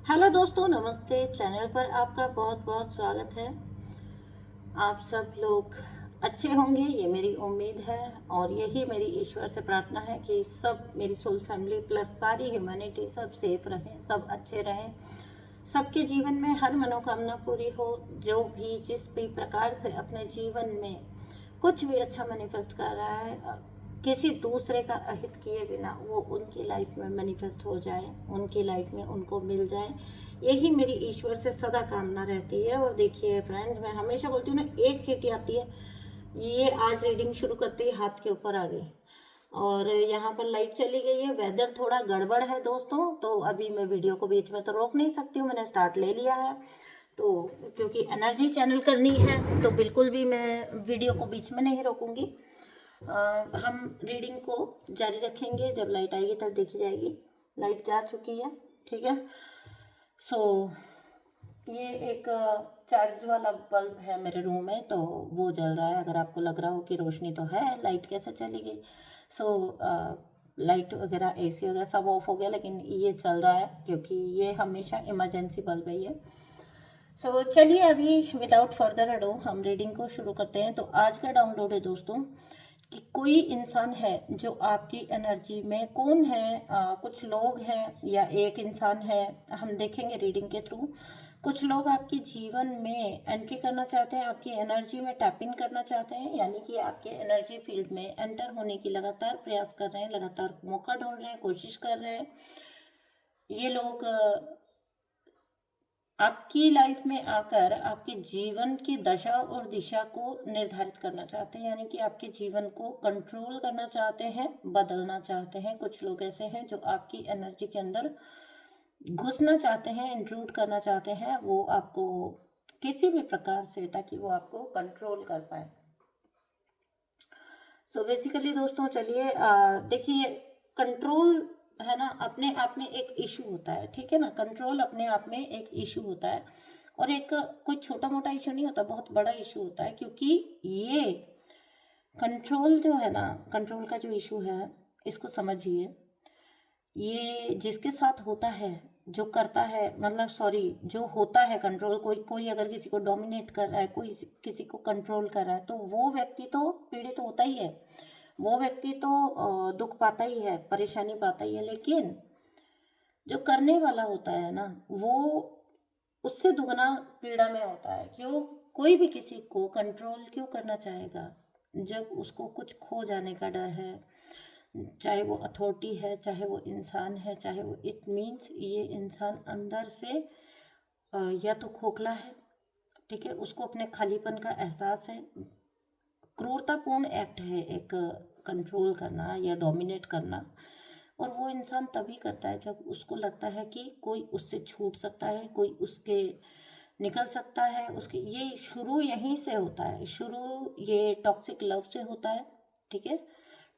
Hello दोस्तों, नमस्ते। Channel पर आपका बहुत बहुत स्वागत है। आप सब लोग अच्छे होंगे, ये मेरी उम्मीद है। और यही मेरी ईश्वर से प्रार्थना है कि सब मेरी सोल फैमिली प्लस सारी ह्यूमैनिटी सब सेफ रहें, सब अच्छे रहें, सबके जीवन में हर मनोकामना पूरी हो। जो भी जिस भी प्रकार से अपने जीवन में कुछ भी अच्छा मैनिफेस्ट कर रहा है, किसी दूसरे का अहित किए बिना वो उनकी लाइफ में मैनिफेस्ट हो जाए, उनकी लाइफ में उनको मिल जाए, यही मेरी ईश्वर से सदा कामना रहती है। और देखिए फ्रेंड्स, मैं हमेशा बोलती हूँ ना, एक चीटी आती है, ये आज रीडिंग शुरू करते ही हाथ के ऊपर आ गई। और यहाँ पर लाइट चली गई है, वेदर थोड़ा गड़बड़ है दोस्तों, तो अभी मैं वीडियो को बीच में तो रोक नहीं सकती हूँ, मैंने स्टार्ट ले लिया है। तो क्योंकि एनर्जी चैनल करनी है तो बिल्कुल भी मैं वीडियो को बीच में नहीं रोकूंगी। हम रीडिंग को जारी रखेंगे, जब लाइट आएगी तब देखी जाएगी। लाइट जा चुकी है, ठीक है। सो ये एक चार्ज वाला बल्ब है मेरे रूम में, तो वो जल रहा है। अगर आपको लग रहा हो कि रोशनी तो है, लाइट कैसे चली गई। सो लाइट वगैरह, एसी वगैरह सब ऑफ हो गया, लेकिन ये चल रहा है क्योंकि ये हमेशा इमरजेंसी बल्ब है ये। सो चलिए अभी विदाउट फर्दर अडो हम रीडिंग को शुरू करते हैं। तो आज का डाउनलोड है दोस्तों कि कोई इंसान है जो आपकी एनर्जी में, कौन है, कुछ लोग हैं या एक इंसान है, हम देखेंगे रीडिंग के थ्रू। कुछ लोग आपके जीवन में एंट्री करना चाहते हैं, आपकी एनर्जी में टैप इन करना चाहते हैं, यानी कि आपके एनर्जी फील्ड में एंटर होने की लगातार प्रयास कर रहे हैं, लगातार मौका ढूंढ रहे हैं, कोशिश कर रहे हैं। ये लोग आपकी लाइफ में आकर आपके जीवन की दशा और दिशा को निर्धारित करना चाहते हैं, यानी कि आपके जीवन को कंट्रोल करना चाहते हैं, बदलना चाहते हैं। कुछ लोग ऐसे हैं जो आपकी एनर्जी के अंदर घुसना चाहते हैं, इंट्रूड करना चाहते हैं, वो आपको किसी भी प्रकार से, ताकि वो आपको कंट्रोल कर पाए। सो बेसिकली दोस्तों चलिए देखिए, कंट्रोल है ना, अपने आप में एक इशू होता है, ठीक है ना। कंट्रोल अपने आप में एक इशू होता है, और एक कोई छोटा मोटा इशू नहीं होता, बहुत बड़ा इशू होता है। क्योंकि ये कंट्रोल जो है ना, कंट्रोल का जो इशू है, इसको समझिए। ये जिसके साथ होता है, जो करता है, मतलब सॉरी, जो होता है कंट्रोल, कोई कोई अगर किसी को डोमिनेट कर रहा है, कोई किसी को कंट्रोल कर रहा है, तो वो व्यक्ति तो पीड़ित होता ही है, वो व्यक्ति तो दुख पाता ही है, परेशानी पाता ही है। लेकिन जो करने वाला होता है ना, वो उससे दुगना पीड़ा में होता है। क्यों? कोई भी किसी को कंट्रोल क्यों करना चाहेगा जब उसको कुछ खो जाने का डर है। चाहे वो अथॉरिटी है, चाहे वो इंसान है, चाहे वो, इट मीन्स ये इंसान अंदर से या तो खोखला है, ठीक है, उसको अपने खालीपन का एहसास है। क्रूरतापूर्ण एक्ट है एक कंट्रोल करना या डोमिनेट करना। और वो इंसान तभी करता है जब उसको लगता है कि कोई उससे छूट सकता है, कोई उसके निकल सकता है, उसके, ये शुरू यहीं से होता है, शुरू ये टॉक्सिक लव से होता है, ठीक है।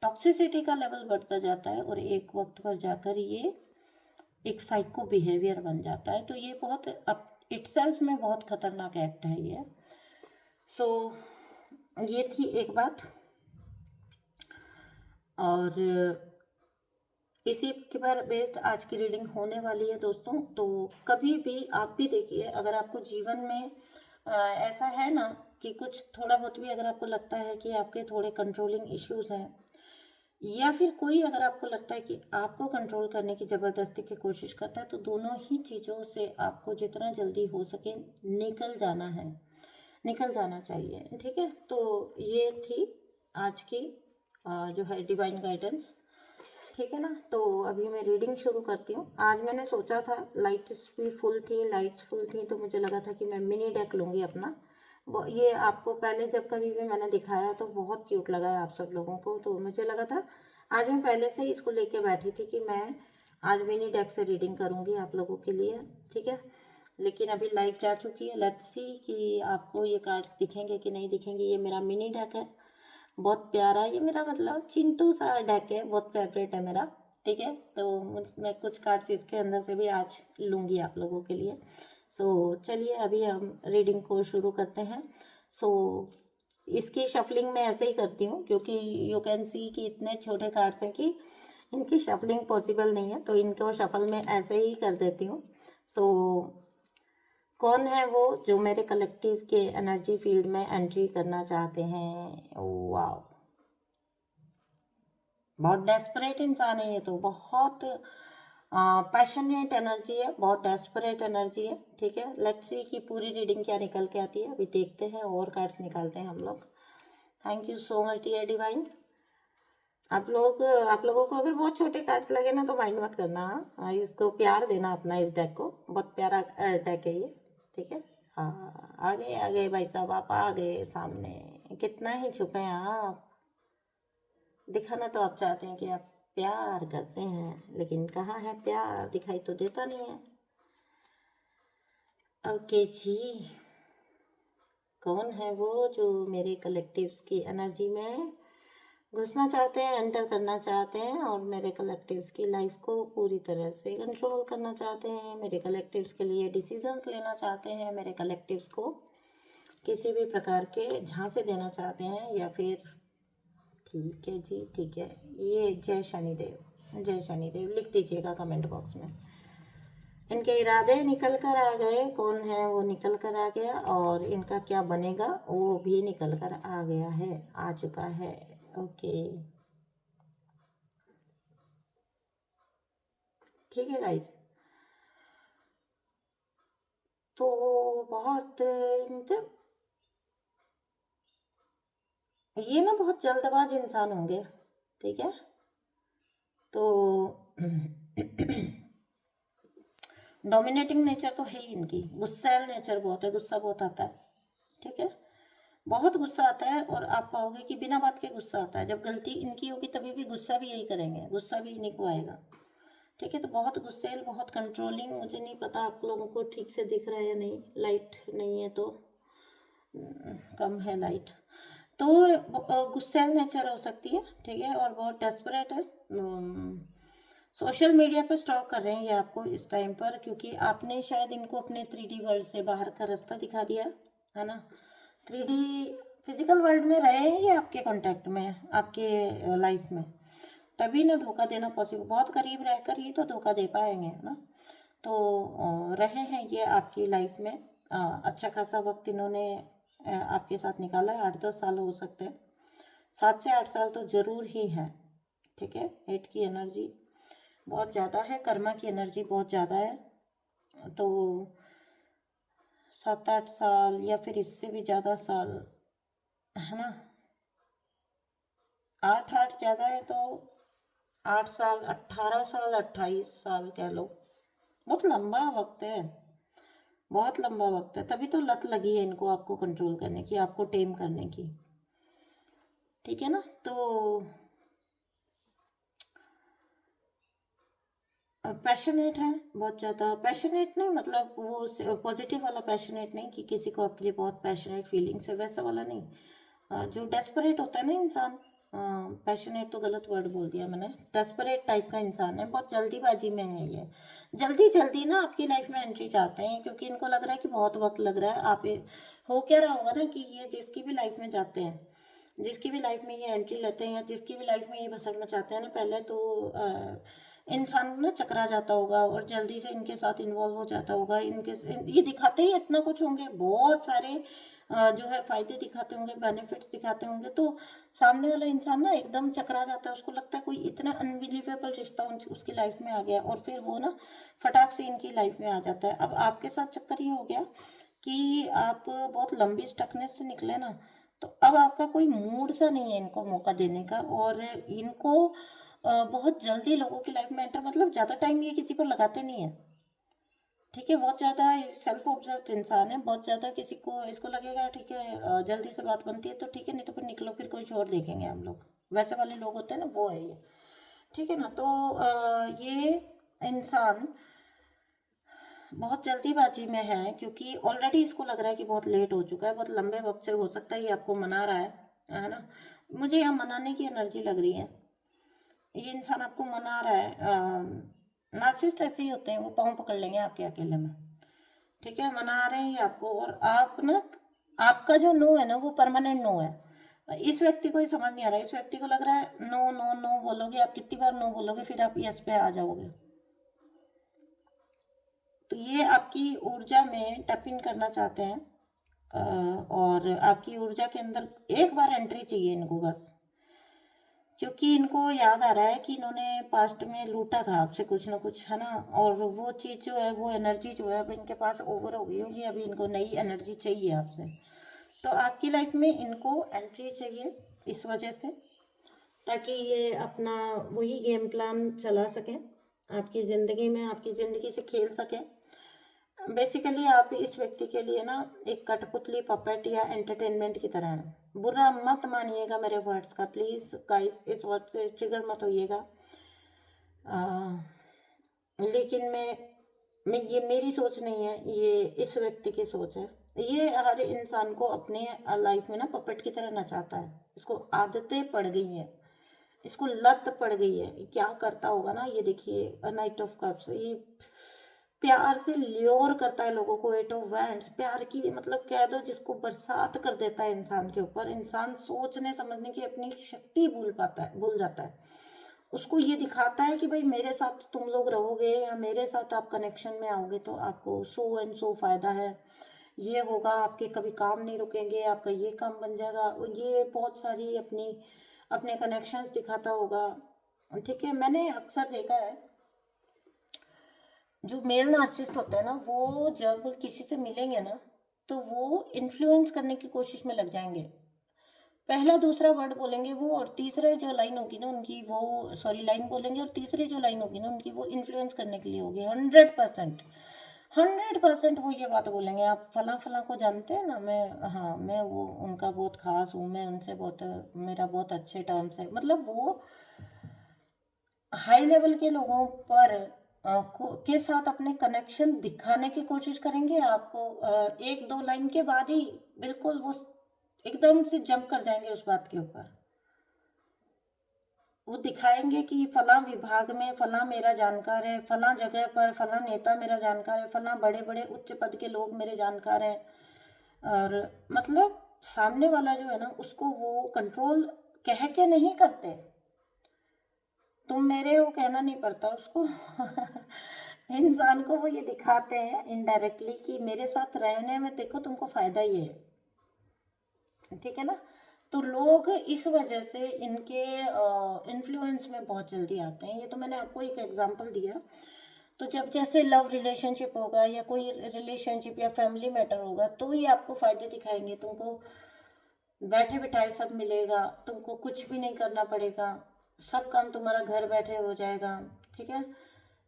टॉक्सिसिटी का लेवल बढ़ता जाता है और एक वक्त पर जाकर ये एक साइको बिहेवियर बन जाता है। तो ये बहुत अप इटसेल्फ में बहुत खतरनाक एक्ट है ये। सो ये थी एक बात। और इसी के पर बेस्ड आज की रीडिंग होने वाली है दोस्तों। तो कभी भी आप भी देखिए, अगर आपको जीवन में ऐसा है ना कि कुछ थोड़ा बहुत भी अगर आपको लगता है कि आपके थोड़े कंट्रोलिंग इश्यूज हैं, या फिर कोई अगर आपको लगता है कि आपको कंट्रोल करने की ज़बरदस्ती की कोशिश करता है, तो दोनों ही चीज़ों से आपको जितना जल्दी हो सके निकल जाना है, निकल जाना चाहिए, ठीक है। तो ये थी आज की जो है डिवाइन गाइडेंस, ठीक है ना। तो अभी मैं रीडिंग शुरू करती हूँ। आज मैंने सोचा था, लाइट्स भी फुल थी, लाइट्स फुल थी, तो मुझे लगा था कि मैं मिनी डेक लूँगी अपना। ये आपको पहले जब कभी भी मैंने दिखाया तो बहुत क्यूट लगा है आप सब लोगों को, तो मुझे लगा था आज मैं पहले से ही इसको लेके बैठी थी कि मैं आज मिनी डेक से रीडिंग करूँगी आप लोगों के लिए, ठीक है। लेकिन अभी लाइट जा चुकी है, लेट्स सी कि आपको ये कार्ड्स दिखेंगे कि नहीं दिखेंगे। ये मेरा मिनी डेक है, बहुत प्यारा है ये मेरा, मतलब चिंटू सा डेक है, बहुत फेवरेट है मेरा, ठीक है। तो मैं कुछ कार्ड्स इसके अंदर से भी आज लूँगी आप लोगों के लिए। सो चलिए अभी हम रीडिंग को शुरू करते हैं। सो इसकी शफलिंग मैं ऐसे ही करती हूँ, क्योंकि यू कैन सी कि इतने छोटे कार्ड्स हैं कि इनकी शफलिंग पॉसिबल नहीं है, तो इनको शफल में ऐसे ही कर देती हूँ। सो कौन है वो जो मेरे कलेक्टिव के एनर्जी फील्ड में एंट्री करना चाहते हैं? वाह, बहुत डेस्परेट इंसान है ये तो, बहुत पैशनेट एनर्जी है, बहुत डेस्परेट एनर्जी है। ठीक है, लेट्स सी कि पूरी रीडिंग क्या निकल के आती है। अभी देखते हैं और कार्ड्स निकालते हैं हम लोग। Thank you so much dear divine. आप लोगों को अगर बहुत छोटे कार्ड्स लगे ना तो माइंड मत करना। इसको प्यार देना अपना, इस डेक को, बहुत प्यारा डेक है ये। ठीक है, हाँ, आ गए भाई साहब, आप आ गए सामने। कितना ही छुपे हैं आप, दिखाना तो आप चाहते हैं कि आप प्यार करते हैं, लेकिन कहाँ है प्यार, दिखाई तो देता नहीं है। ओके जी, कौन है वो जो मेरे कलेक्टिव्स की एनर्जी में घुसना चाहते हैं, एंटर करना चाहते हैं और मेरे कलेक्टिव्स की लाइफ को पूरी तरह से कंट्रोल करना चाहते हैं, मेरे कलेक्टिव्स के लिए डिसीजंस लेना चाहते हैं, मेरे कलेक्टिव्स को किसी भी प्रकार के झांसे देना चाहते हैं, या फिर ठीक है जी, ठीक है, ये जय शनिदेव, जय शनिदेव लिख दीजिएगा कमेंट बॉक्स में। इनके इरादे निकल कर आ गए, कौन है वो निकल कर आ गया, और इनका क्या बनेगा वो भी निकल कर आ गया है, आ चुका है। ओके, ठीक है गाइस। तो बहुत मतलब ये ना बहुत जल्दबाज इंसान होंगे। ठीक है, तो डोमिनेटिंग नेचर तो है ही इनकी, गुस्सैल नेचर बहुत है, गुस्सा बहुत आता है। ठीक है, बहुत गुस्सा आता है, और आप पाओगे कि बिना बात के गुस्सा आता है। जब गलती इनकी होगी तभी भी गुस्सा भी यही करेंगे, गुस्सा भी इन्हीं को आएगा। ठीक है, तो बहुत गुस्सेल, बहुत कंट्रोलिंग। मुझे नहीं पता आप लोगों को ठीक से दिख रहा है या नहीं, लाइट नहीं है तो कम है लाइट। तो गुस्सेल नेचर हो सकती है। ठीक है, और बहुत डेस्परेट है। सोशल मीडिया पे स्टॉक कर रहे हैं ये आपको इस टाइम पर, क्योंकि आपने शायद इनको अपने 3D वर्ल्ड से बाहर का रास्ता दिखा दिया है ना। 3D फिजिकल वर्ल्ड में रहे हैं ये आपके कांटेक्ट में, आपके लाइफ में, तभी ना धोखा देना पॉसिबल। बहुत करीब रहकर ये तो धोखा दे पाएंगे ना। तो रहे हैं ये आपकी लाइफ में, अच्छा खासा वक्त इन्होंने आपके साथ निकाला है। 8-10 साल हो सकते हैं, 7 से 8 साल तो ज़रूर ही है। ठीक है, 8 की एनर्जी बहुत ज़्यादा है, कर्मा की एनर्जी बहुत ज़्यादा है। तो 7-8 साल या फिर इससे भी ज़्यादा साल है ना। 8-8 ज़्यादा है तो 8 साल, 18 साल, 28 साल कह लो, बहुत लंबा वक्त है, बहुत लंबा वक्त है। तभी तो लत लगी है इनको आपको कंट्रोल करने की, आपको टेम करने की। ठीक है ना, तो पैशनेट है, बहुत ज़्यादा पैशनेट। नहीं मतलब वो पॉजिटिव वाला पैशनेट नहीं कि किसी को आपके लिए बहुत पैशनेट फीलिंग्स है, वैसा वाला नहीं। जो डेस्परेट होता है ना इंसान, पैशनेट तो गलत वर्ड बोल दिया मैंने, डेस्परेट टाइप का इंसान है, बहुत जल्दीबाजी में है ये। जल्दी जल्दी ना आपकी लाइफ में एंट्री चाहते हैं, क्योंकि इनको लग रहा है कि बहुत वक्त लग रहा है। हो क्या रहा होगा ना कि ये जिसकी भी लाइफ में जाते हैं, जिसकी भी लाइफ में ये एंट्री लेते हैं, या जिसकी भी लाइफ में ये बसर मचाते हैं ना, पहले तो इंसान ना चकरा जाता होगा और जल्दी से इनके साथ इन्वॉल्व हो जाता होगा। ये दिखाते ही इतना कुछ होंगे, बहुत सारे जो है फायदे दिखाते होंगे, बेनिफिट्स दिखाते होंगे, तो सामने वाला इंसान ना एकदम चकरा जाता है। उसको लगता है कोई इतना अनबिलीवेबल रिश्ता उसकी लाइफ में आ गया, और फिर वो ना फटाक से इनकी लाइफ में आ जाता है। अब आपके साथ चक्कर ये हो गया कि आप बहुत लंबी स्टकनेस से निकले ना, तो अब आपका कोई मूड सा नहीं है इनको मौका देने का, और इनको बहुत जल्दी लोगों की लाइफ में एंटर, मतलब ज़्यादा टाइम ये किसी पर लगाते नहीं है। ठीक है, बहुत ज़्यादा सेल्फ ऑब्सेस्ड इंसान है, बहुत ज़्यादा किसी को इसको लगेगा ठीक है जल्दी से बात बनती है तो ठीक है, नहीं तो फिर निकलो, फिर कोई और देखेंगे हम लोग, वैसे वाले लोग होते हैं ना, वो है ये। ठीक है ना, तो ये इंसान बहुत जल्दीबाजी में है, क्योंकि ऑलरेडी इसको लग रहा है कि बहुत लेट हो चुका है, बहुत लंबे वक्त से हो सकता है ये आपको मना रहा है ना। मुझे यहाँ मनाने की एनर्जी लग रही है, ये इंसान आपको मना रहा है। नार्सिसिस्ट ऐसे ही होते हैं, वो पाँव पकड़ लेंगे आपके अकेले में। ठीक है, मना रहे हैं ये आपको, और आप ना, आपका जो नो है ना वो परमानेंट नो है। इस व्यक्ति को ही समझ नहीं आ रहा है, इस व्यक्ति को लग रहा है नो नो नो बोलोगे आप, कितनी बार नो बोलोगे फिर आप यस पे आ जाओगे। तो तो ये आपकी ऊर्जा में टैप इन करना चाहते हैं, और आपकी ऊर्जा के अंदर एक बार एंट्री चाहिए इनको बस, क्योंकि इनको याद आ रहा है कि इन्होंने पास्ट में लूटा था आपसे कुछ ना कुछ, है ना, और वो चीज़ जो है, वो एनर्जी जो है अब इनके पास ओवर हो गई होगी, अभी इनको नई एनर्जी चाहिए आपसे। तो आपकी लाइफ में इनको एंट्री चाहिए इस वजह से, ताकि ये अपना वही गेम प्लान चला सकें आपकी ज़िंदगी में, आपकी ज़िंदगी से खेल सकें। बेसिकली आप इस व्यक्ति के लिए ना एक कठपुतली, पपेट या एंटरटेनमेंट की तरह है। बुरा मत मानिएगा मेरे वर्ड्स का, प्लीज़ गाइस, इस वर्ड से ट्रिगर मत होइएगा। लेकिन मैं ये मेरी सोच नहीं है, ये इस व्यक्ति की सोच है। ये हर इंसान को अपने लाइफ में ना पपेट की तरह नचाता है, इसको आदतें पड़ गई हैं, इसको लत पड़ गई है। क्या करता होगा ना, ये देखिए नाइट ऑफ कप्स, ये प्यार से ल्योर करता है लोगों को। एट ऑफ वैंड्स, प्यार की मतलब कह दो जिसको, बरसात कर देता है इंसान के ऊपर। इंसान सोचने समझने की अपनी शक्ति भूल जाता है। उसको ये दिखाता है कि भाई मेरे साथ तुम लोग रहोगे या मेरे साथ आप कनेक्शन में आओगे तो आपको सो एंड सो फायदा है, ये होगा, आपके कभी काम नहीं रुकेंगे, आपका ये काम बन जाएगा, और ये बहुत सारी अपने कनेक्शंस दिखाता होगा। ठीक है, मैंने अक्सर देखा है जो मेल नार्सिसिस्ट होते हैं ना, वो जब किसी से मिलेंगे ना तो वो इन्फ्लुएंस करने की कोशिश में लग जाएंगे। पहला दूसरा वर्ड बोलेंगे वो, और तीसरे जो लाइन होगी ना उनकी, वो सॉरी लाइन बोलेंगे और तीसरी जो लाइन होगी ना उनकी, वो इन्फ्लुएंस करने के लिए होगी। 100%, 100% वो ये बात बोलेंगे, आप फला फला को जानते हैं ना, मैं, हाँ, मैं वो उनका बहुत खास हूँ, मैं उनसे बहुत, मेरा बहुत अच्छे टर्म्स है। मतलब वो हाई लेवल के लोगों पर के साथ अपने कनेक्शन दिखाने की कोशिश करेंगे। आपको एक दो लाइन के बाद ही बिल्कुल वो एकदम से जंप कर जाएंगे उस बात के ऊपर। वो दिखाएंगे कि फला विभाग में फला मेरा जानकार है, फला जगह पर फला नेता मेरा जानकार है, फला बड़े बड़े उच्च पद के लोग मेरे जानकार हैं। और मतलब सामने वाला जो है ना, उसको वो कंट्रोल कह के नहीं करते, तुम मेरे हो कहना नहीं पड़ता उसको। इंसान को वो ये दिखाते हैं इनडायरेक्टली कि मेरे साथ रहने में देखो तुमको फायदा ही है। ठीक है ना, तो लोग इस वजह से इनके इन्फ्लुएंस में बहुत जल्दी आते हैं। ये तो मैंने आपको एक एग्जांपल दिया। तो जब जैसे लव रिलेशनशिप होगा या कोई रिलेशनशिप या फैमिली मैटर होगा तो ये आपको फायदे दिखाएंगे, तुमको बैठे बिठाए सब मिलेगा, तुमको कुछ भी नहीं करना पड़ेगा, सब काम तुम्हारा घर बैठे हो जाएगा। ठीक है,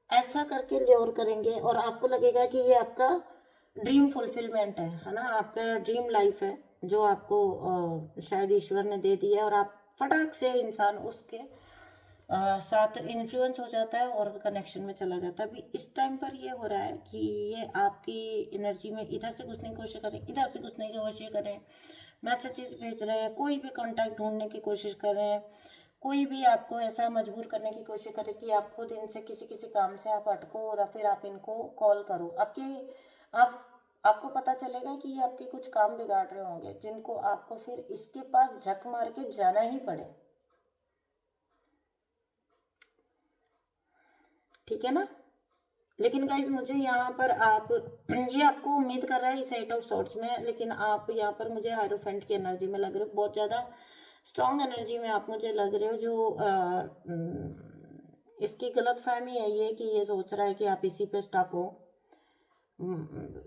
ऐसा करके ल्योर करेंगे और आपको लगेगा कि ये आपका ड्रीम फुलफिलमेंट है ना, आपका ड्रीम लाइफ है जो आपको शायद ईश्वर ने दे दी है, और आप फटाक से इंसान उसके साथ इन्फ्लुएंस हो जाता है और कनेक्शन में चला जाता है। अभी इस टाइम पर ये हो रहा है कि ये आपकी एनर्जी में इधर से घुसने की कोशिश करें, इधर से घुसने की कोशिश करें, मैसेजेस भेज रहे हैं, कोई भी कांटेक्ट ढूंढने की कोशिश कर रहे हैं, कोई भी आपको ऐसा मजबूर करने की कोशिश करे कि आप खुद इनसे किसी किसी काम से आप अटको और फिर आप इनको कॉल करो। आप आपको पता चलेगा कि ये आपके कुछ काम बिगाड़ रहे होंगे जिनको आपको फिर इसके पास झक मार के जाना ही पड़े। ठीक है ना, लेकिन गाइज मुझे यहाँ पर आप ये आपको उम्मीद कर रहा है इस एट ऑफ सॉर्ट्स में, लेकिन आप यहाँ पर मुझे हायरोफेंट की एनर्जी में लग रहे हो, बहुत ज़्यादा स्ट्रॉन्ग एनर्जी में आप मुझे लग रहे हो। जो इसकी गलत फहमी है ये कि ये सोच रहा है कि आप इसी पे स्टक हो।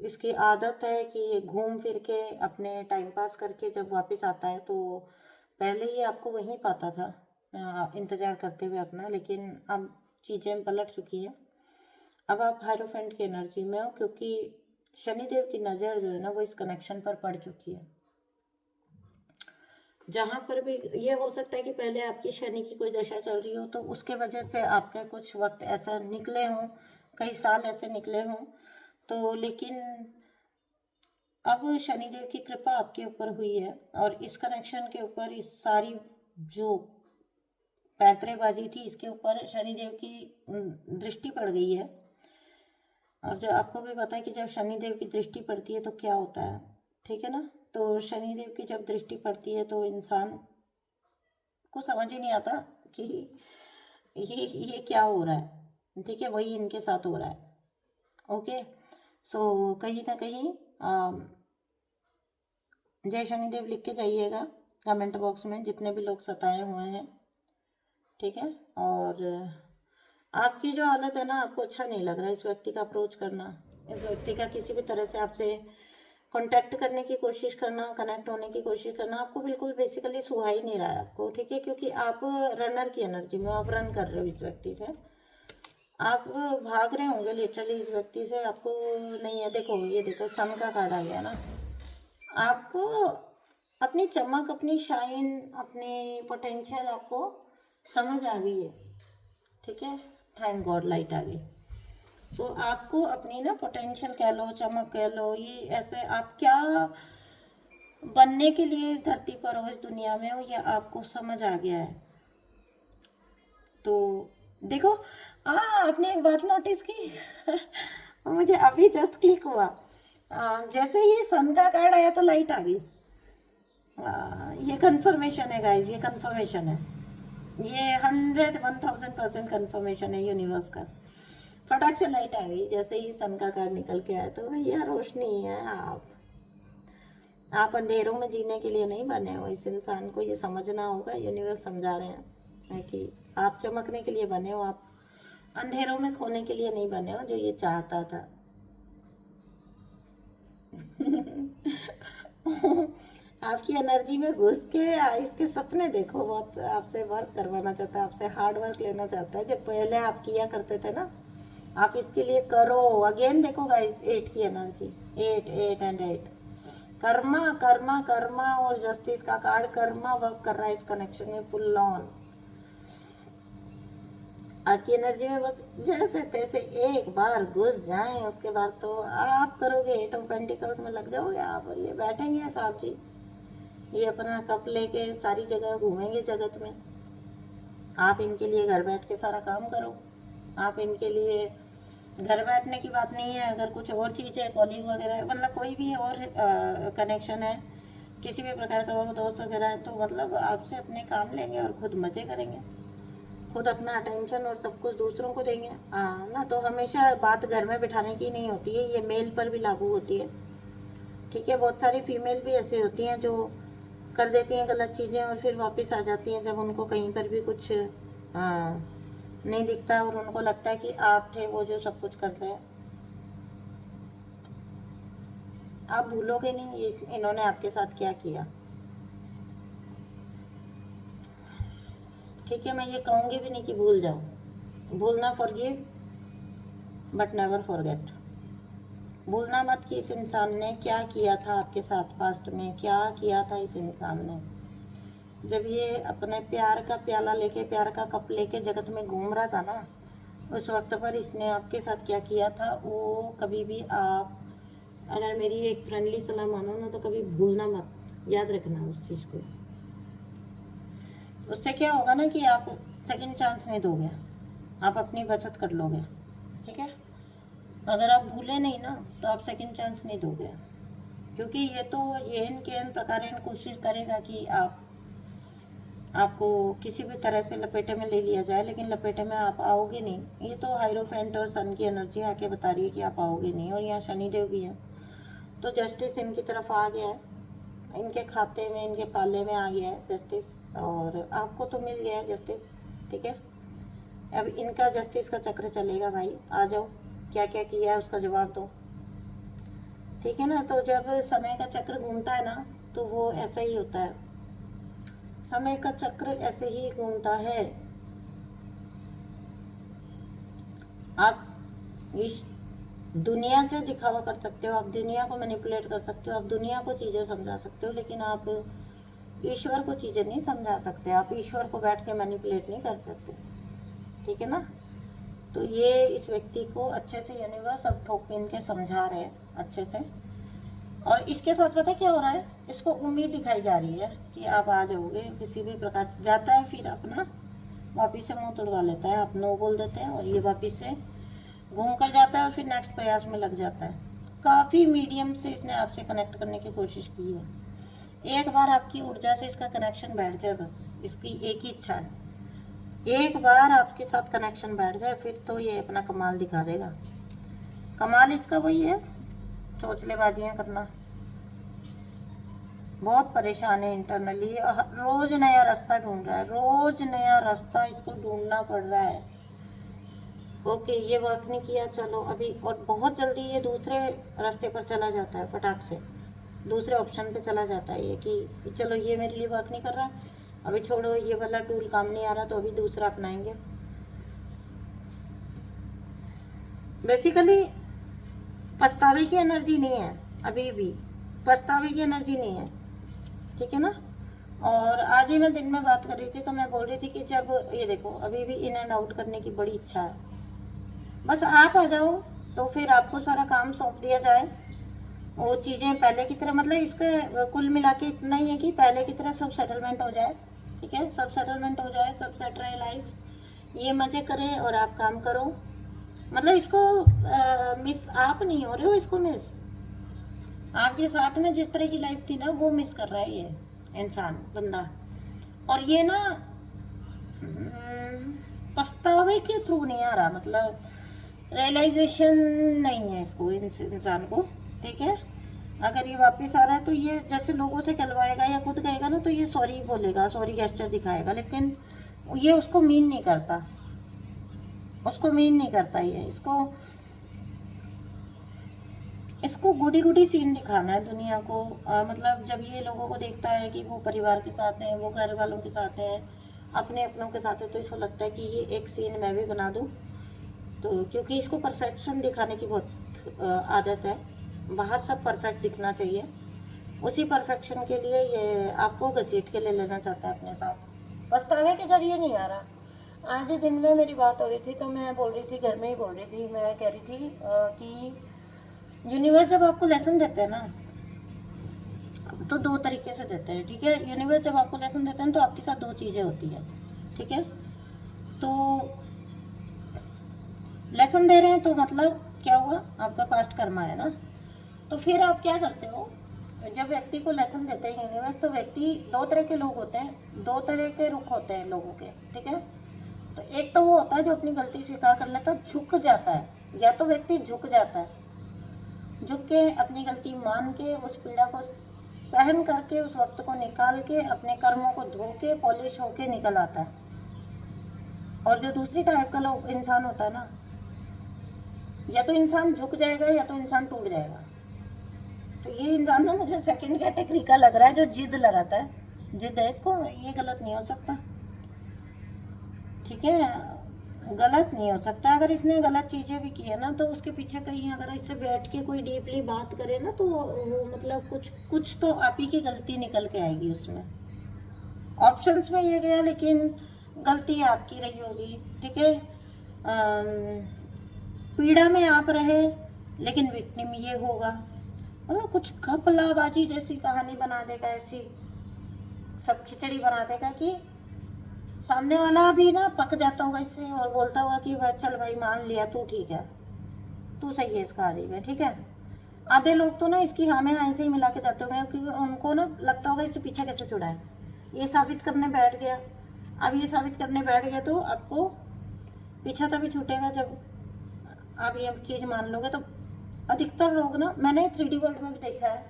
इसकी आदत है कि ये घूम फिर के अपने टाइम पास करके जब वापस आता है तो पहले ये आपको वहीं पाता था इंतज़ार करते हुए अपना, लेकिन अब चीज़ें पलट चुकी हैं। अब आप हायरोफेंट की एनर्जी में हो क्योंकि शनिदेव की नज़र जो है ना वो इस कनेक्शन पर पड़ चुकी है। जहाँ पर भी ये हो सकता है कि पहले आपकी शनि की कोई दशा चल रही हो तो उसके वजह से आपके कुछ वक्त ऐसा निकले हों, कई साल ऐसे निकले हों, तो लेकिन अब शनिदेव की कृपा आपके ऊपर हुई है और इस कनेक्शन के ऊपर इस सारी जो पैंतरेबाजी थी इसके ऊपर शनिदेव की दृष्टि पड़ गई है। और जो आपको भी पता है कि जब शनिदेव की दृष्टि पड़ती है तो क्या होता है। ठीक है ना, तो शनिदेव की जब दृष्टि पड़ती है तो इंसान को समझ ही नहीं आता कि ये क्या हो रहा है। ठीक है, वही इनके साथ हो रहा है। ओके, सो कहीं ना कहीं जय शनिदेव लिख के जाइएगा कमेंट बॉक्स में, जितने भी लोग सताए हुए हैं, ठीक है। और आपकी जो हालत है ना, आपको अच्छा नहीं लग रहा है इस व्यक्ति का अप्रोच करना, इस व्यक्ति का किसी भी तरह से आपसे कांटेक्ट करने की कोशिश करना, कनेक्ट होने की कोशिश करना, आपको बिल्कुल बेसिकली सुहा ही नहीं रहा है आपको, ठीक है। क्योंकि आप रनर की एनर्जी में, आप रन कर रहे हो इस व्यक्ति से, आप भाग रहे होंगे लिटरली इस व्यक्ति से, आपको नहीं है। देखो ये देखो, सन का कार्ड आ गया ना, आपको अपनी चमक, अपनी शाइन, अपनी पोटेंशियल आपको समझ आ गई है, ठीक है। थैंक गॉड लाइट आ गई। सो आपको अपनी ना पोटेंशियल कह लो, चमक कह लो, ये ऐसे आप क्या बनने के लिए इस धरती पर हो, इस दुनिया में हो, ये आपको समझ आ गया है। तो देखो, आपने एक बात नोटिस की मुझे अभी जस्ट क्लिक हुआ, जैसे ही सन का कार्ड आया तो लाइट आ गई। ये कंफर्मेशन है गाइज, ये कंफर्मेशन है, ये 100-1000% कंफर्मेशन है यूनिवर्स का। फटाक से लाइट आ गई जैसे ही सन का कार्ड निकल के आया, तो भैया रोशनी है। आप अंधेरों में जीने के लिए नहीं बने हो, इस इंसान को ये समझना होगा। यूनिवर्स समझा रहे हैं कि आप चमकने के लिए बने हो, आप अंधेरों में खोने के लिए नहीं बने हो, जो ये चाहता था। आपकी एनर्जी में घुस के इसके सपने देखो, बहुत आपसे वर्क करवाना चाहता है, आपसे हार्ड वर्क लेना चाहता है, जो पहले आप किया करते थे ना, आप इसके लिए करो। अगेन देखो गाइस, 8 की एनर्जी, 8 एंड 8, कर्मा कर्मा कर्मा और जस्टिस का कार्ड, कर्मा वर्क कर रहा है इस कनेक्शन में फुल ऑन। आपकी एनर्जी में बस जैसे तैसे एक बार घुस जाएं, उसके बाद तो आप करोगे 8 ऑफ पेंटिकल्स में लग जाओगे आप, और ये बैठेंगे साहब जी, ये अपना कप लेके सारी जगह घूमेंगे जगत में। आप इनके लिए घर बैठ के सारा काम करो, आप इनके लिए घर बैठने की बात नहीं है, अगर कुछ और चीज़ है, कॉलिंग वगैरह, मतलब कोई भी और कनेक्शन है किसी भी प्रकार का, और दोस्त वगैरह है, तो मतलब आपसे अपने काम लेंगे और खुद मज़े करेंगे, खुद अपना अटेंशन और सब कुछ दूसरों को देंगे। हाँ ना, तो हमेशा बात घर में बिठाने की नहीं होती है, ये मेल पर भी लागू होती है, ठीक है। बहुत सारी फीमेल भी ऐसी होती हैं जो कर देती हैं गलत चीज़ें और फिर वापस आ जाती हैं जब उनको कहीं पर भी कुछ नहीं दिखता और उनको लगता है कि आप थे वो जो सब कुछ करते हैं। आप भूलोगे नहीं इन्होंने आपके साथ क्या किया, ठीक है। मैं ये कहूँगी भी नहीं कि भूल जाओ, भूलना फॉरगिव बट नेवर फॉरगेट। भूलना मत कि इस इंसान ने क्या किया था आपके साथ, पास्ट में क्या किया था इस इंसान ने। जब ये अपने प्यार का प्याला लेके, प्यार का कप लेके जगत में घूम रहा था ना, उस वक्त पर इसने आपके साथ क्या किया था, वो कभी भी आप, अगर मेरी एक फ्रेंडली सलाह मानो ना, तो कभी भूलना मत, याद रखना उस चीज़ को। उससे क्या होगा ना कि आप सेकंड चांस नहीं दोगे, आप अपनी बचत कर लोगे, ठीक है। अगर आप भूले नहीं ना, तो आप सेकंड चांस नहीं दोगे, क्योंकि ये तो ये इनके प्रकार कोशिश करेगा कि आपको किसी भी तरह से लपेटे में ले लिया जाए, लेकिन लपेटे में आप आओगे नहीं। ये तो हाइरोफेंट और सन की एनर्जी आके बता रही है कि आप आओगे नहीं, और यहाँ शनिदेव भी है, तो जस्टिस इनकी तरफ आ गया है, इनके खाते में, इनके पाले में आ गया है जस्टिस, और आपको तो मिल गया है जस्टिस, ठीक है। अब इनका जस्टिस का चक्र चलेगा भाई, आ जाओ, क्या क्या किया है उसका जवाब दो, ठीक है ना। तो जब समय का चक्र घूमता है ना, तो वो ऐसा ही होता है, समय का चक्र ऐसे ही घूमता है। आप इस दुनिया से दिखावा कर सकते हो, आप दुनिया को मैनिपुलेट कर सकते हो, आप दुनिया को चीज़ें समझा सकते हो, लेकिन आप ईश्वर को चीज़ें नहीं समझा सकते, आप ईश्वर को बैठ के मैनिपुलेट नहीं कर सकते, ठीक है ना। तो ये इस व्यक्ति को अच्छे से यूनिवर्स अब ठोक पीन के समझा रहे हैं अच्छे से, और इसके साथ पता क्या हो रहा है, इसको उम्मीद दिखाई जा रही है कि आप आ जाओगे किसी भी प्रकार से। जाता है फिर अपना वापिस से मुंह तोड़वा लेता है, आप नो बोल देते हैं, और ये वापिस से घूम कर जाता है और फिर नेक्स्ट प्रयास में लग जाता है। काफ़ी मीडियम से इसने आपसे कनेक्ट करने की कोशिश की है। एक बार आपकी ऊर्जा से इसका कनेक्शन बैठ जाए, बस इसकी एक ही इच्छा है, एक बार आपके साथ कनेक्शन बैठ जाए, फिर तो ये अपना कमाल दिखा देगा। कमाल इसका वही है, चोचलेबाजियाँ करना। बहुत परेशान है इंटरनली, रोज नया रास्ता ढूंढ रहा है, रोज नया रास्ता इसको ढूंढना पड़ रहा है। ओके, ये वर्क नहीं किया, चलो अभी, और बहुत जल्दी ये दूसरे रास्ते पर चला जाता है, फटाक से दूसरे ऑप्शन पे चला जाता है ये कि चलो ये मेरे लिए वर्क नहीं कर रहा, अभी छोड़ो, ये वाला टूल काम नहीं आ रहा, तो अभी दूसरा अपनाएंगे। बेसिकली पछतावे की एनर्जी नहीं है, अभी भी पछतावे की एनर्जी नहीं है, ठीक है ना। और आज ही मैं दिन में बात कर रही थी तो मैं बोल रही थी कि जब ये देखो अभी भी इन एंड आउट करने की बड़ी इच्छा है, बस आप आ जाओ तो फिर आपको सारा काम सौंप दिया जाए, वो चीज़ें पहले की तरह, मतलब इसके कुल मिला के इतना ही है कि पहले की तरह सब सेटलमेंट हो जाए, ठीक है, सब सेटलमेंट हो जाए, सब सेट रहे लाइफ, ये मज़े करें और आप काम करो। मतलब इसको मिस आप नहीं हो रहे हो, इसको मिस आपके साथ में जिस तरह की लाइफ थी ना वो मिस कर रहा है ये इंसान, बंदा। और ये ना पछतावे के थ्रू नहीं आ रहा, मतलब रियलाइजेशन नहीं है इसको, इंसान को, ठीक है। अगर ये वापस आ रहा है तो ये जैसे लोगों से कहलवाएगा या खुद कहेगा ना तो ये सॉरी बोलेगा, सॉरी गेस्चर दिखाएगा, लेकिन ये उसको मीन नहीं करता, उसको मीन नहीं करता ये, इसको गुडी गुडी सीन दिखाना है दुनिया को। मतलब जब ये लोगों को देखता है कि वो परिवार के साथ हैं, वो घर वालों के साथ हैं, अपने अपनों के साथ है, तो इसको लगता है कि ये एक सीन मैं भी बना दूँ। तो क्योंकि इसको परफेक्शन दिखाने की बहुत आदत है, बाहर सब परफेक्ट दिखना चाहिए, उसी परफेक्शन के लिए ये आपको घसीट के ले लेना चाहता है अपने साथ। पछतावे के जरिए नहीं आ रहा। आज ही दिन में मेरी बात हो रही थी तो मैं बोल रही थी, घर में ही बोल रही थी, मैं कह रही थी कि यूनिवर्स जब आपको लेसन देते हैं ना तो दो तरीके से देते हैं, ठीक है। यूनिवर्स जब आपको लेसन देते हैं तो आपके साथ दो चीज़ें होती हैं, ठीक है। तो लेसन दे रहे हैं तो मतलब क्या हुआ, आपका पास्ट कर्मा है ना। तो फिर आप क्या करते हो, जब व्यक्ति को लेसन देते हैं यूनिवर्स, तो व्यक्ति दो तरह के लोग होते हैं, दो तरह के रुख होते हैं लोगों के, ठीक है। तो एक तो वो होता है जो अपनी गलती स्वीकार कर लेता है, झुक जाता है, या तो व्यक्ति झुक जाता है, झुक के अपनी गलती मान के उस पीड़ा को सहन करके उस वक्त को निकाल के अपने कर्मों को धो के पॉलिश होके निकल आता है। और जो दूसरी टाइप का लोग इंसान होता है ना, या तो इंसान झुक जाएगा या तो इंसान टूट जाएगा। तो ये इंसान ना मुझे सेकंड कैटेगरी का लग रहा है, जो जिद लगाता है, जिद है इसको, ये गलत नहीं हो सकता, ठीक है, गलत नहीं हो सकता। अगर इसने गलत चीज़ें भी की है ना तो उसके पीछे कहीं अगर इससे बैठ के कोई डीपली बात करे ना तो वो मतलब कुछ तो आप ही की गलती निकल के आएगी उसमें। ऑप्शंस में ये गया लेकिन गलती आपकी रही होगी, ठीक है। पीड़ा में आप रहे लेकिन विक्टिम ये होगा, मतलब कुछ घपलाबाजी जैसी कहानी बना देगा, ऐसी सब खिचड़ी बना देगा कि सामने वाला भी ना पक जाता होगा इससे और बोलता होगा कि भाई चल भाई मान लिया, तू ठीक है, तू सही है इस कहानी में, ठीक है। आधे लोग तो ना इसकी हाँ में ऐसे ही मिला के जाते होंगे क्योंकि उनको ना लगता होगा इससे पीछे कैसे छुड़ाए, ये साबित करने बैठ गया। अब ये साबित करने बैठ गया तो आपको पीछा तभी छूटेगा जब आप ये चीज़ मान लोगे। तो अधिकतर लोग ना, मैंने 3D वर्ल्ड में भी देखा है,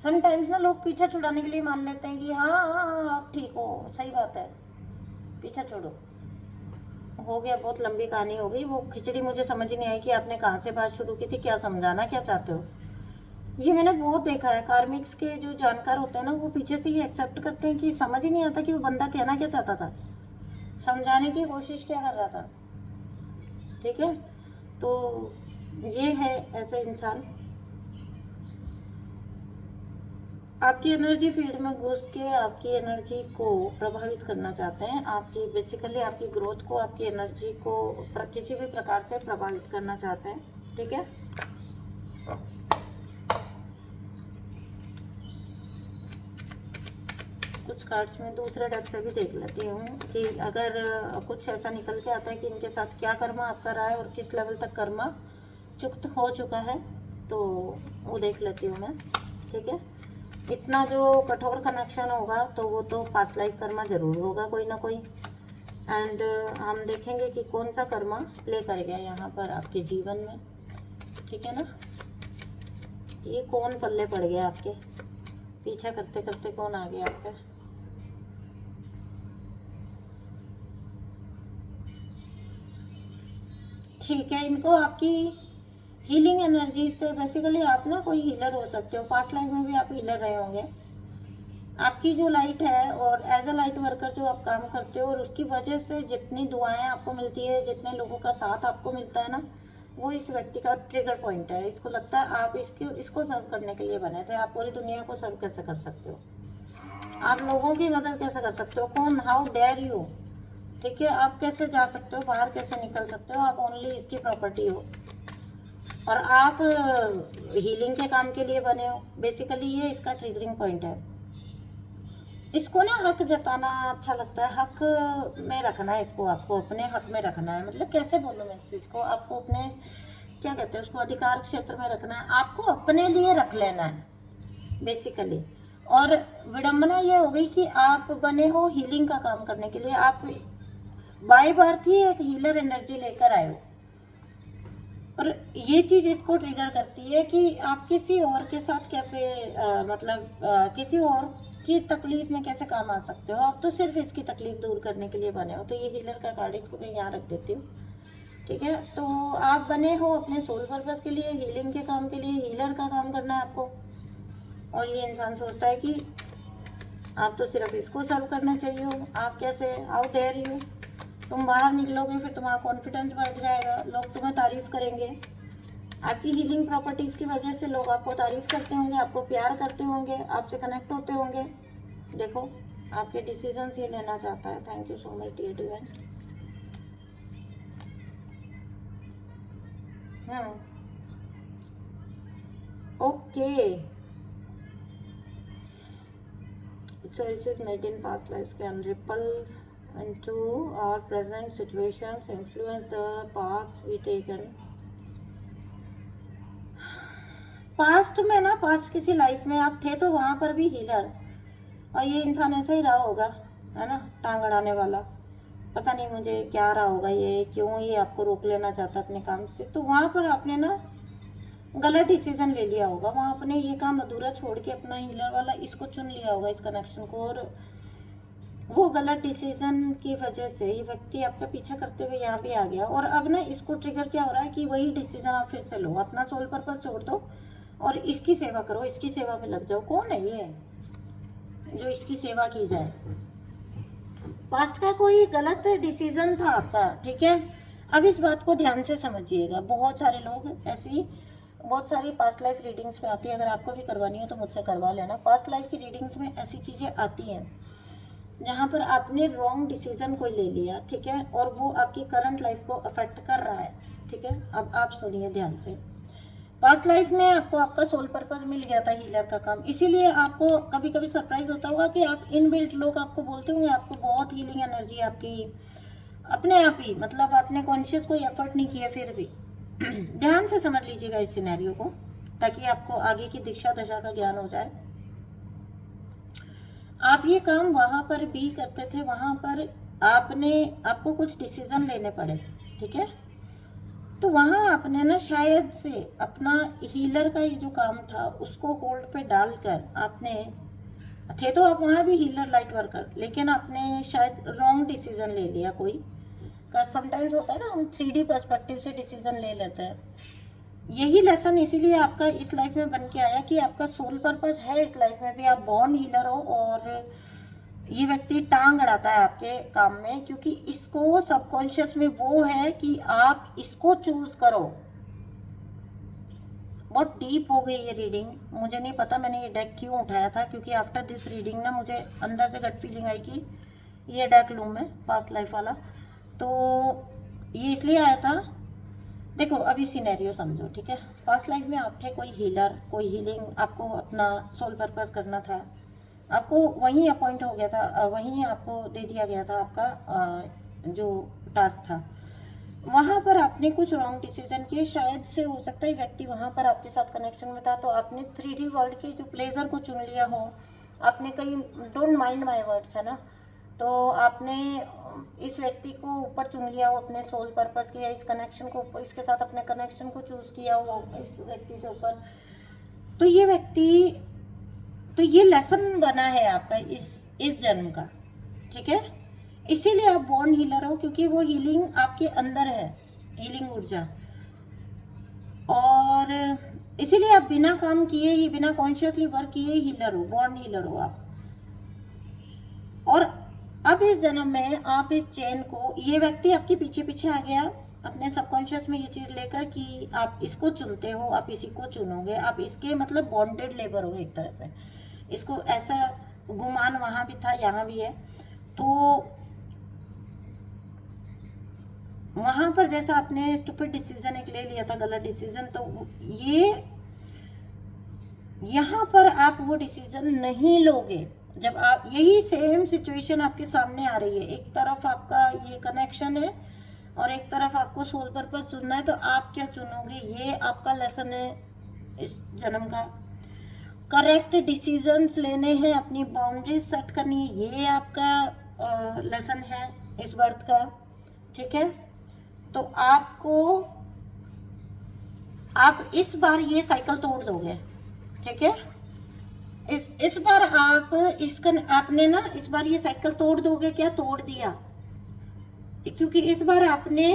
समटाइम्स ना लोग पीछा छुड़ाने के लिए मान लेते हैं कि हाँ हाँ हाँ आप ठीक हो, सही बात है, पीछा छोड़ो, हो गया, बहुत लंबी कहानी हो गई। वो खिचड़ी मुझे समझ नहीं आई कि आपने कहाँ से बात शुरू की थी, क्या समझाना क्या चाहते हो। ये मैंने बहुत देखा है, कार्मिक्स के जो जानकार होते हैं ना वो पीछे से ही एक्सेप्ट करते हैं कि समझ ही नहीं आता कि वो बंदा कहना क्या चाहता था, समझाने की कोशिश क्या कर रहा था, ठीक है। तो ये है ऐसे इंसान आपकी एनर्जी फील्ड में घुस के आपकी एनर्जी को प्रभावित करना चाहते हैं, आपकी बेसिकली आपकी ग्रोथ को, आपकी एनर्जी को किसी भी प्रकार से प्रभावित करना चाहते हैं, ठीक है। कुछ कार्ड्स में दूसरे डेक से भी देख लेती हूँ कि अगर कुछ ऐसा निकल के आता है कि इनके साथ क्या कर्मा आपका रहा है और किस लेवल तक कर्मा चुक्त हो चुका है, तो वो देख लेती हूँ मैं, ठीक है। इतना जो कठोर कनेक्शन होगा तो वो तो पास्ट लाइफ कर्मा ज़रूर होगा कोई ना कोई। एंड हम देखेंगे कि कौन सा कर्मा प्ले कर गया यहाँ पर आपके जीवन में, ठीक है ना। ये कौन पल्ले पड़ गया आपके, पीछा करते करते कौन आ गया आपका। ठीक है, इनको आपकी हीलिंग एनर्जी से, बेसिकली आप ना कोई हीलर हो सकते हो, पास्ट लाइफ में भी आप हीलर रहे होंगे। आपकी जो लाइट है और एज अ लाइट वर्कर जो आप काम करते हो, और उसकी वजह से जितनी दुआएं आपको मिलती है, जितने लोगों का साथ आपको मिलता है ना, वो इस व्यक्ति का ट्रिगर पॉइंट है। इसको लगता है आप इसको सर्व करने के लिए बने थे। आप पूरी दुनिया को सर्व कैसे कर सकते हो, आप लोगों की मदद कैसे कर सकते हो, कौन, हाउ डेयर यू। ठीक है, आप कैसे जा सकते हो बाहर, कैसे निकल सकते हो, आप ओनली इसकी प्रॉपर्टी हो और आप हीलिंग के काम के लिए बने हो। बेसिकली ये इसका ट्रिगरिंग पॉइंट है। इसको ना हक जताना अच्छा लगता है, हक में रखना है इसको, आपको अपने हक में रखना है। मतलब कैसे बोलूँ मैं इस चीज़ को, आपको अपने, क्या कहते हैं उसको, अधिकार क्षेत्र में रखना है, आपको अपने लिए रख लेना है बेसिकली। और विडंबना ये हो गई कि आप बने हो हीलिंग का काम करने के लिए, आप बाय बर्थ ही एक हीलर एनर्जी लेकर आए हो। और ये चीज़ इसको ट्रिगर करती है कि आप किसी और के साथ कैसे किसी और की तकलीफ में कैसे काम आ सकते हो। आप तो सिर्फ इसकी तकलीफ दूर करने के लिए बने हो। तो ये हीलर का कार्ड, इसको मैं यहाँ रख देती हूँ। ठीक है, तो आप बने हो अपने सोल पर्पस के लिए, हीलिंग के काम के लिए, हीलर का काम करना है आपको। और ये इंसान सोचता है कि आप तो सिर्फ इसको सर्व करना चाहिए हो, आप कैसे, हाउ डेयर यू। तुम बाहर निकलोगे फिर तुम्हारा कॉन्फिडेंस बढ़ जाएगा, लोग तुम्हें तारीफ करेंगे। आपकी हीलिंग प्रॉपर्टीज़ की वजह से लोग आपको तारीफ करते होंगे, आपको प्यार करते होंगे, आपसे कनेक्ट होते होंगे। देखो, आपके डिसीजंस ये लेना चाहता है। Thank you so much dear divine. Okay, choices made in past lives can ripple into our present situations, influence the paths we taken. Past में ना, पास्ट किसी लाइफ में आप थे तो वहाँ पर भी हीलर, और ये इंसान ऐसा ही रहा होगा, है ना, टांग अड़ाने वाला। पता नहीं मुझे क्या रहा होगा, ये क्यों ये आपको रोक लेना चाहता अपने काम से। तो वहाँ पर आपने ना गलत डिसीजन ले लिया होगा, वहाँ आपने ये काम अधूरा छोड़ के अपना हीलर वाला इसको चुन लिया होगा, इस कनेक्शन को। और वो गलत डिसीजन की वजह से ये व्यक्ति आपका पीछा करते हुए यहाँ भी आ गया। और अब ना इसको ट्रिगर क्या हो रहा है कि वही डिसीजन आप फिर से लो, अपना सोल पर्पस छोड़ दो और इसकी सेवा करो, इसकी सेवा में लग जाओ। कौन है ये जो इसकी सेवा की जाए? पास्ट का कोई गलत डिसीजन था आपका, ठीक है। अब इस बात को ध्यान से समझिएगा। बहुत सारे लोग ऐसी, बहुत सारी पास्ट लाइफ रीडिंग्स में आती है, अगर आपको भी करवानी हो तो मुझसे करवा लेना। पास्ट लाइफ की रीडिंग्स में ऐसी चीज़ें आती हैं जहाँ पर आपने रॉन्ग डिसीजन कोई ले लिया, ठीक है, और वो आपकी करंट लाइफ को अफेक्ट कर रहा है, ठीक है। अब आप सुनिए ध्यान से। पास्ट लाइफ में आपको आपका सोल पर्पस मिल गया था, हीलर का काम, इसीलिए आपको कभी कभी सरप्राइज होता होगा कि आप इनबिल्ट, लोग आपको बोलते होंगे आपको बहुत हीलिंग एनर्जी आपकी अपने आप ही, मतलब आपने कॉन्शियस कोई एफर्ट नहीं किया फिर भी। ध्यान से समझ लीजिएगा इस सिनेरियो को, ताकि आपको आगे की दिशा दशा का ज्ञान हो जाए। आप ये काम वहाँ पर भी करते थे, वहाँ पर आपको कुछ डिसीजन लेने पड़े, ठीक है। तो वहाँ आपने ना शायद से अपना हीलर का ये जो काम था उसको होल्ड पे डालकर, आपने थे तो आप वहाँ भी हीलर लाइट वर्कर, लेकिन आपने शायद रॉन्ग डिसीजन ले लिया कोई। समटाइम्स होता है ना, हम 3D पर्सपेक्टिव से डिसीजन ले लेते हैं। यही लेसन इसीलिए आपका इस लाइफ में बन के आया कि आपका सोल पर्पस है इस लाइफ में भी, आप बॉर्न हीलर हो। और ये व्यक्ति टांग अड़ाता है आपके काम में, क्योंकि इसको सबकॉन्शियस में वो है कि आप इसको चूज करो। बहुत डीप हो गई ये रीडिंग, मुझे नहीं पता मैंने ये डेक क्यों उठाया था, क्योंकि आफ्टर दिस रीडिंग ना मुझे अंदर से गट फीलिंग आई कि ये डेक लूँ मैं, पास्ट लाइफ वाला। तो ये इसलिए आया था। देखो अभी सिनेरियो समझो, ठीक है। पास्ट लाइफ में आप थे कोई हीलर, कोई हीलिंग, आपको अपना सोल पर्पस करना था, आपको वहीं अपॉइंट हो गया था, वहीं आपको दे दिया गया था आपका जो टास्क था। वहाँ पर आपने कुछ रॉन्ग डिसीजन किए, शायद से हो सकता है व्यक्ति वहाँ पर आपके साथ कनेक्शन में था, तो आपने 3D वर्ल्ड के जो प्लेजर को चुन लिया हो। आपने कहीं, डोंट माइंड माय वर्ड्स, है ना, तो आपने इस व्यक्ति को ऊपर चुन लिया हो अपने सोल पर्पस के, या इस कनेक्शन को, इसके साथ अपने कनेक्शन को चूज किया हो इस व्यक्ति से ऊपर, तो ये व्यक्ति, तो ये लेसन बना है आपका इस जन्म का, ठीक है। इसीलिए आप बॉर्न हीलर हो, क्योंकि वो हीलिंग आपके अंदर है, हीलिंग ऊर्जा, और इसीलिए आप बिना काम किए ही, बिना कॉन्शियसली वर्क किए हीलर हो, बॉर्न हीलर हो आप। और अब इस जन्म में आप इस चेन को, ये व्यक्ति आपके पीछे पीछे आ गया अपने सबकॉन्शियस में ये चीज़ लेकर कि आप इसको चुनते हो, आप इसी को चुनोगे, आप इसके मतलब बॉन्डेड लेबर हो एक तरह से। इसको ऐसा गुमान वहाँ भी था, यहाँ भी है। तो वहाँ पर जैसा आपने स्टूपिड डिसीजन एक ले लिया था, गलत डिसीजन, तो ये यहाँ पर आप वो डिसीजन नहीं लोगे जब आप, यही सेम सिचुएशन आपके सामने आ रही है। एक तरफ आपका ये कनेक्शन है और एक तरफ आपको सोल पर्पस चुनना है, तो आप क्या चुनोगे, ये आपका लेसन है इस जन्म का। करेक्ट डिसीजंस लेने हैं, अपनी बाउंड्रीज सेट करनी है, ये आपका लेसन है इस बर्थ का, ठीक है। तो आपको, आप इस बार ये साइकिल तोड़ दोगे, ठीक है। इस बार आप आपने ना इस बार ये साइकिल तोड़ दोगे, क्या तोड़ दिया, क्योंकि इस बार आपने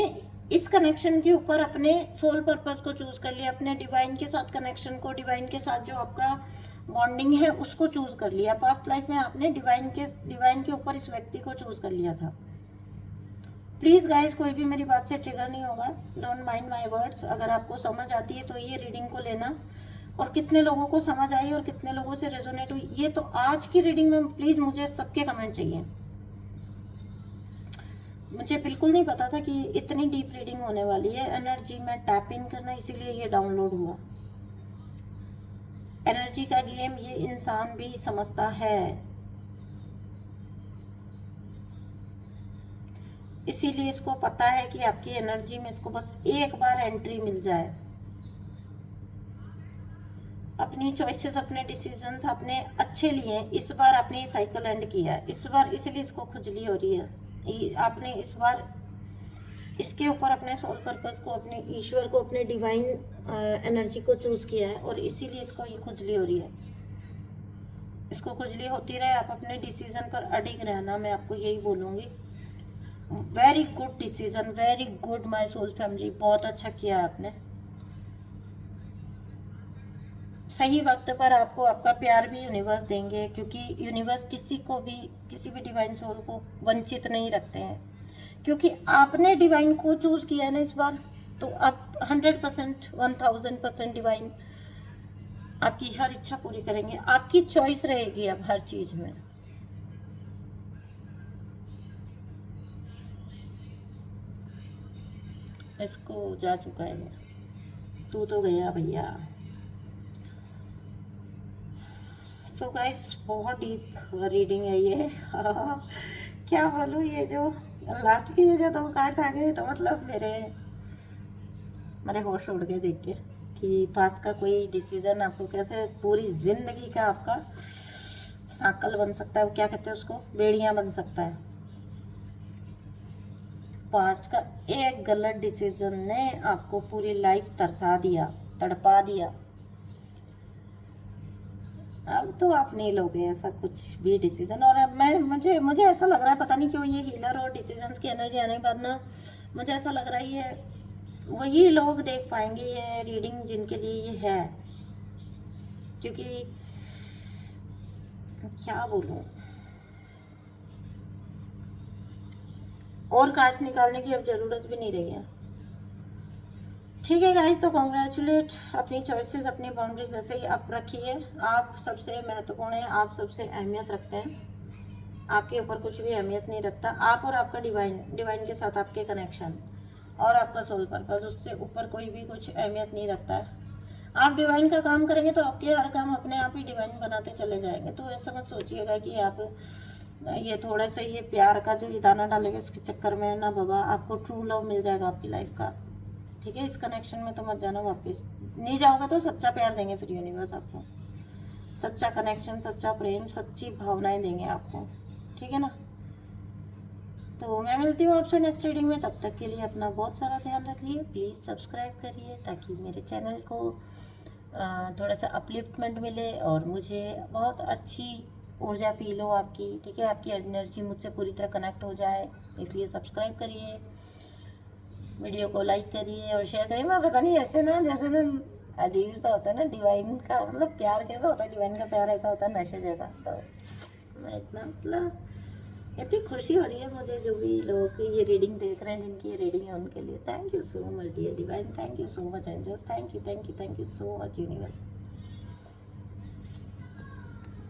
इस कनेक्शन के ऊपर अपने सोल पर्पस को चूज कर लिया, अपने डिवाइन के साथ कनेक्शन को, डिवाइन के साथ जो आपका बॉन्डिंग है उसको चूज कर लिया। पास्ट लाइफ में आपने डिवाइन के ऊपर इस व्यक्ति को चूज कर लिया था। प्लीज गाइज, कोई भी मेरी बात से ट्रिगर नहीं होगा, डोंट माइंड माय वर्ड्स। अगर आपको समझ आती है तो ये रीडिंग को लेना, और कितने लोगों को समझ आई और कितने लोगों से रेजोनेट हुई, ये तो आज की रीडिंग में प्लीज मुझे सबके कमेंट चाहिए। मुझे बिल्कुल नहीं पता था कि इतनी डीप रीडिंग होने वाली है। एनर्जी में टैप इन करना, इसीलिए ये डाउनलोड हुआ। एनर्जी का गेम ये इंसान भी समझता है, इसीलिए इसको पता है कि आपकी एनर्जी में इसको बस एक बार एंट्री मिल जाए। अपनी चॉइसेस, अपने डिसीजंस आपने अच्छे लिए, इस बार आपने ये साइकिल एंड किया है इस बार, इसीलिए इसको खुजली हो रही है। आपने इस बार इसके ऊपर अपने सोल पर्पस को, अपने ईश्वर को, अपने डिवाइन एनर्जी को चूज किया है, और इसीलिए इसको ये खुजली हो रही है। इसको खुजली होती रहे, आप अपने डिसीजन पर अडिग रहना, मैं आपको यही बोलूँगी। Very good decision, very good my soul family, बहुत अच्छा किया आपने। सही वक्त पर आपको आपका प्यार भी यूनिवर्स देंगे, क्योंकि यूनिवर्स किसी को भी, किसी भी डिवाइन सोल को वंचित नहीं रखते हैं, क्योंकि आपने डिवाइन को चूज किया है ना इस बार। तो आप 100%, 1000% डिवाइन आपकी हर इच्छा पूरी करेंगे। आपकी चॉइस रहेगी अब हर चीज में। इसको जा चुका है, तू तो गया भैया। सो गाइस, बहुत डीप रीडिंग है ये। क्या बोलूँ, ये जो लास्ट की जो 2 कार्ड्स आ गए, तो मतलब मेरे होश उड़ गए देख के कि पास्ट का कोई डिसीजन आपको कैसे पूरी जिंदगी का आपका साकल बन सकता है, वो क्या कहते हैं उसको, बेड़ियाँ बन सकता है। पास्ट का एक गलत डिसीजन ने आपको पूरी लाइफ तरसा दिया, तड़पा दिया। अब तो आप नहीं लोगे ऐसा कुछ भी डिसीजन। और अब मुझे ऐसा लग रहा है, पता नहीं क्यों, ये हीलर और डिसीजंस की एनर्जी आने के बाद ना मुझे ऐसा लग रहा है ये वही लोग देख पाएंगे ये रीडिंग जिनके लिए ये है, क्योंकि क्या बोलूं, और कार्ड्स निकालने की अब ज़रूरत भी नहीं रही है। ठीक है गाइस, तो कॉन्ग्रेचुलेट, अपनी चॉइसेस, अपनी बाउंड्रीज ऐसे ही आप रखिए। आप सबसे महत्वपूर्ण है, आप सबसे अहमियत रखते हैं, आपके ऊपर कुछ भी अहमियत नहीं रखता। आप और आपका डिवाइन के साथ आपके कनेक्शन और आपका सोल पर्पस, उससे ऊपर कोई भी कुछ अहमियत नहीं रखता है। आप डिवाइन का काम करेंगे तो आपके हर काम अपने आप ही डिवाइन बनाते चले जाएंगे। तो ऐसा मत सोचिएगा कि आप ये थोड़ा सा ये प्यार का जो ये दाना डालेगा इसके चक्कर में ना बाबा आपको ट्रू लव मिल जाएगा आपकी लाइफ का। ठीक है, इस कनेक्शन में तो मत जाना वापस, नहीं जाओगे तो सच्चा प्यार देंगे फिर यूनिवर्स आपको, सच्चा कनेक्शन, सच्चा प्रेम, सच्ची भावनाएं देंगे आपको। ठीक है ना, तो मैं मिलती हूँ आपसे नेक्स्ट रीडिंग में, तब तक के लिए अपना बहुत सारा ध्यान रखिए। प्लीज़ सब्सक्राइब करिए ताकि मेरे चैनल को थोड़ा सा अपलिफ्टमेंट मिले और मुझे बहुत अच्छी ऊर्जा फील हो आपकी, ठीक है, आपकी एनर्जी मुझसे पूरी तरह कनेक्ट हो जाए। इसलिए सब्सक्राइब करिए, वीडियो को लाइक करिए और शेयर करिए। मैं पता नहीं ऐसे ना, जैसे ना अजीब सा होता है ना डिवाइन का, मतलब प्यार कैसा होता है, डिवाइन का प्यार ऐसा होता है नशे जैसा। तो मैं इतना मतलब इतनी खुशी हो रही है मुझे, जो भी लोग ये रीडिंग देख रहे हैं, जिनकी ये रीडिंग है उनके लिए thank you so much dear divine, thank you so much angels, thank you so much universe.